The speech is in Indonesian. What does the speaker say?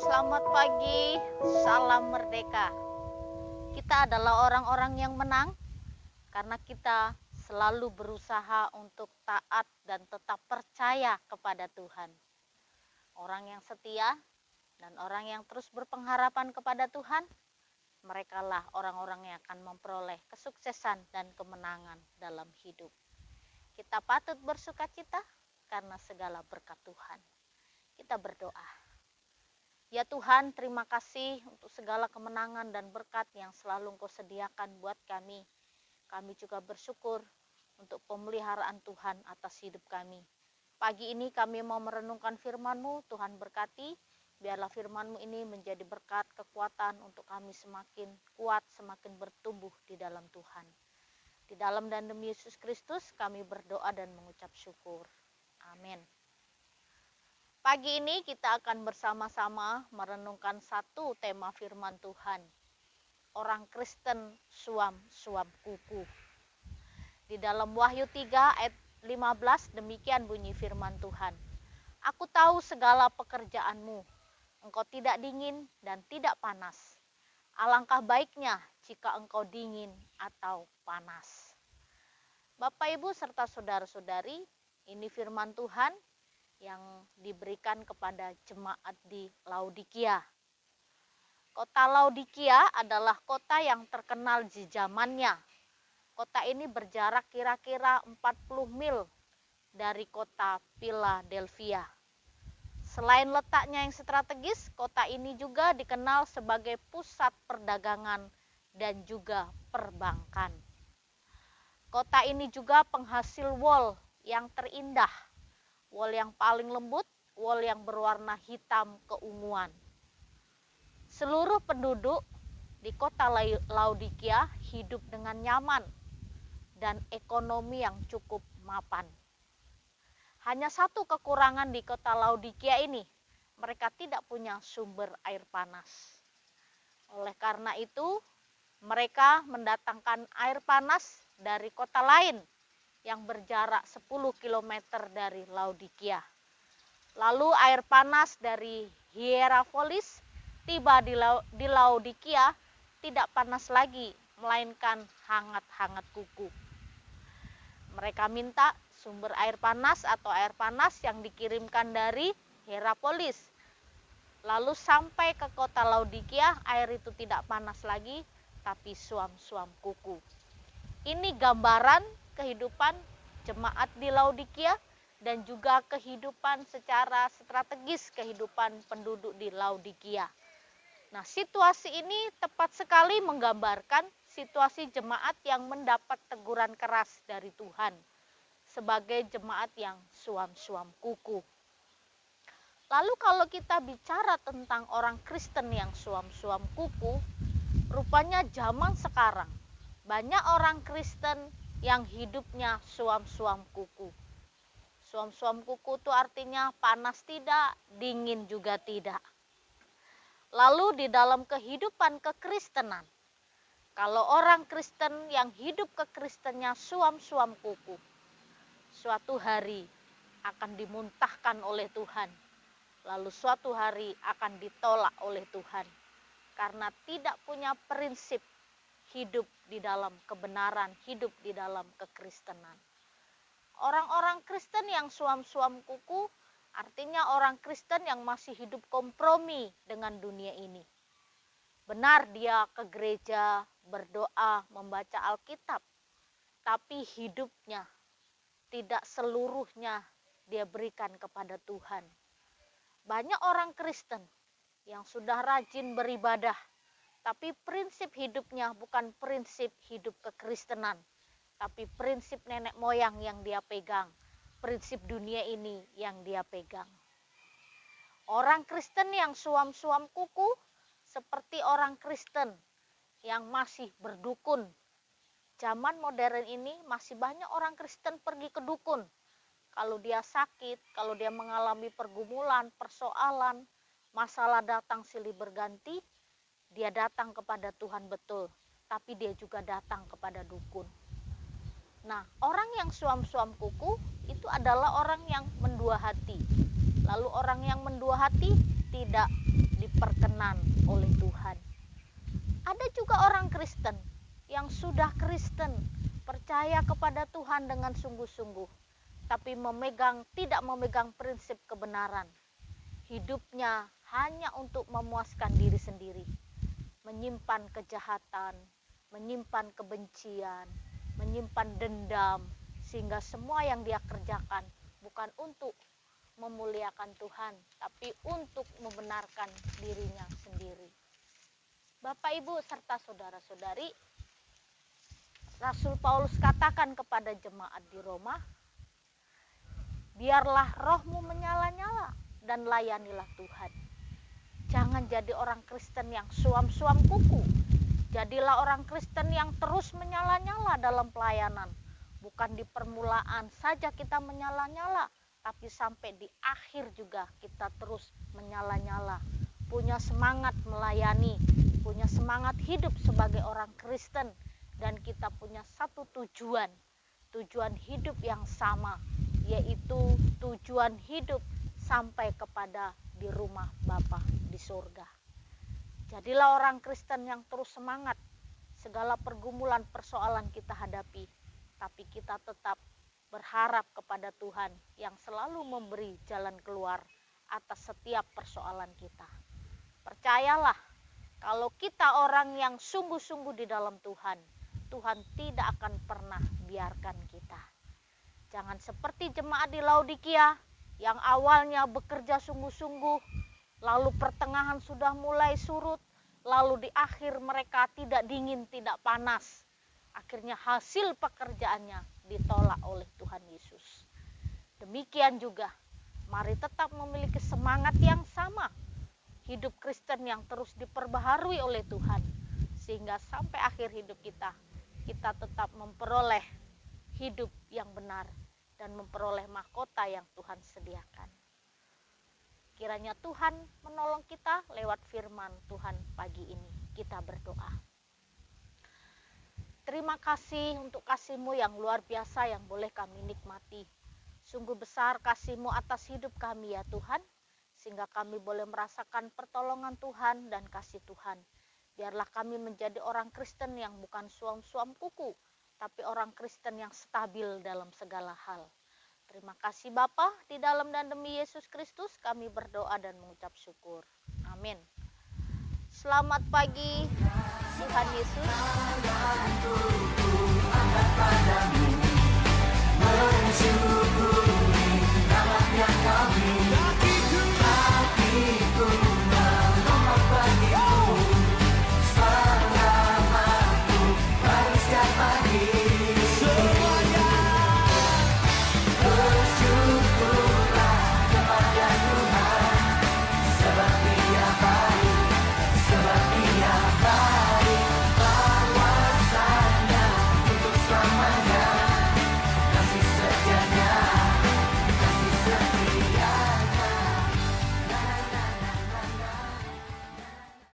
selamat pagi, salam merdeka. Kita adalah orang-orang yang menang karena kita selalu berusaha untuk taat dan tetap percaya kepada Tuhan. Orang yang setia dan orang yang terus berpengharapan kepada Tuhan, merekalah orang-orang yang akan memperoleh kesuksesan dan kemenangan dalam hidup. Kita patut bersukacita karena segala berkat Tuhan. Kita berdoa. Ya Tuhan, terima kasih untuk segala kemenangan dan berkat yang selalu Engkau sediakan buat kami. Kami juga bersyukur untuk pemeliharaan Tuhan atas hidup kami. Pagi ini kami mau merenungkan firman-Mu, Tuhan berkati. Biarlah firman-Mu ini menjadi berkat kekuatan untuk kami semakin kuat, semakin bertumbuh di dalam Tuhan. Di dalam dan demi Yesus Kristus kami berdoa dan mengucap syukur. Amin. Pagi ini kita akan bersama-sama merenungkan satu tema firman Tuhan. Orang Kristen suam-suam kuku. Di dalam Wahyu 3 ayat 15 demikian bunyi firman Tuhan. Aku tahu segala pekerjaanmu. Engkau tidak dingin dan tidak panas. Alangkah baiknya jika engkau dingin atau panas. Bapak, Ibu, serta saudara-saudari, ini firman Tuhan yang diberikan kepada jemaat di Laodikia. Kota Laodikia adalah kota yang terkenal di zamannya. Kota ini berjarak kira-kira 40 mil dari kota Philadelphia. Selain letaknya yang strategis, kota ini juga dikenal sebagai pusat perdagangan dan juga perbankan. Kota ini juga penghasil wol yang terindah. Wol yang paling lembut, wol yang berwarna hitam keunguan. Seluruh penduduk di kota Laodikia hidup dengan nyaman dan ekonomi yang cukup mapan. Hanya satu kekurangan di kota Laodikia ini, mereka tidak punya sumber air panas. Oleh karena itu, mereka mendatangkan air panas dari kota lain yang berjarak 10 km dari Laodikia. Lalu air panas dari Hierapolis tiba di Laodikia tidak panas lagi, melainkan hangat-hangat kuku. Mereka minta sumber air panas atau air panas yang dikirimkan dari Hierapolis. Lalu sampai ke kota Laodikia, air itu tidak panas lagi, tapi suam-suam kuku. Ini gambaran kehidupan jemaat di Laodikia dan juga kehidupan secara strategis kehidupan penduduk di Laodikia. Nah, situasi ini tepat sekali menggambarkan situasi jemaat yang mendapat teguran keras dari Tuhan sebagai jemaat yang suam-suam kuku. Lalu kalau kita bicara tentang orang Kristen yang suam-suam kuku, rupanya zaman sekarang banyak orang Kristen yang hidupnya suam-suam kuku. Suam-suam kuku itu artinya panas tidak, dingin juga tidak. Lalu di dalam kehidupan kekristenan, kalau orang Kristen yang hidup kekristennya suam-suam kuku, suatu hari akan dimuntahkan oleh Tuhan. Lalu suatu hari akan ditolak oleh Tuhan karena tidak punya prinsip hidup di dalam kebenaran, hidup di dalam kekristenan. Orang-orang Kristen yang suam-suam kuku artinya orang Kristen yang masih hidup kompromi dengan dunia ini. Benar dia ke gereja, berdoa, membaca Alkitab, tapi hidupnya tidak seluruhnya dia berikan kepada Tuhan. Banyak orang Kristen yang sudah rajin beribadah, tapi prinsip hidupnya bukan prinsip hidup kekristenan, tapi prinsip nenek moyang yang dia pegang, prinsip dunia ini yang dia pegang. Orang Kristen yang suam-suam kuku seperti orang Kristen yang masih berdukun. Zaman modern ini masih banyak orang Kristen pergi ke dukun. Kalau dia sakit, kalau dia mengalami pergumulan, persoalan, masalah datang silih berganti, dia datang kepada Tuhan betul, tapi dia juga datang kepada dukun. Nah, orang yang suam-suam kuku itu adalah orang yang mendua hati. Lalu orang yang mendua hati tidak diperkenan oleh Tuhan. Ada juga orang Kristen yang sudah Kristen, percaya kepada Tuhan dengan sungguh-sungguh, tapi tidak memegang prinsip kebenaran. Hidupnya hanya untuk memuaskan diri sendiri, menyimpan kejahatan, menyimpan kebencian, menyimpan dendam, sehingga semua yang dia kerjakan bukan untuk memuliakan Tuhan, tapi untuk membenarkan dirinya sendiri. Bapak, Ibu, serta saudara-saudari, Rasul Paulus katakan kepada jemaat di Roma, biarlah rohmu menyala-nyala dan layanilah Tuhan. Jangan jadi orang Kristen yang suam-suam kuku. Jadilah orang Kristen yang terus menyala-nyala dalam pelayanan. Bukan di permulaan saja kita menyala-nyala, tapi sampai di akhir juga kita terus menyala-nyala. Punya semangat melayani, punya semangat hidup sebagai orang Kristen. Dan kita punya satu tujuan hidup yang sama, yaitu tujuan hidup sampai kepada di rumah Bapa di surga. Jadilah orang Kristen yang terus semangat. Segala pergumulan persoalan kita hadapi, tapi kita tetap berharap kepada Tuhan yang selalu memberi jalan keluar atas setiap persoalan kita. Percayalah, kalau kita orang yang sungguh-sungguh di dalam Tuhan, Tuhan tidak akan pernah biarkan kita. Jangan seperti jemaat di Laodikia yang awalnya bekerja sungguh-sungguh, lalu pertengahan sudah mulai surut, lalu di akhir mereka tidak dingin, tidak panas. Akhirnya hasil pekerjaannya ditolak oleh Tuhan Yesus. Demikian juga, mari tetap memiliki semangat yang sama. Hidup Kristen yang terus diperbaharui oleh Tuhan, sehingga sampai akhir hidup kita tetap memperoleh hidup yang benar dan memperoleh mahkota yang Tuhan sediakan. Kiranya Tuhan menolong kita lewat firman Tuhan pagi ini. Kita berdoa. Terima kasih untuk kasih-Mu yang luar biasa yang boleh kami nikmati. Sungguh besar kasih-Mu atas hidup kami ya Tuhan, sehingga kami boleh merasakan pertolongan Tuhan dan kasih Tuhan. Biarlah kami menjadi orang Kristen yang bukan suam-suam kuku, tapi orang Kristen yang stabil dalam segala hal. Terima kasih Bapa, di dalam dan demi Yesus Kristus kami berdoa dan mengucap syukur. Amin. Selamat pagi, Tuhan Yesus.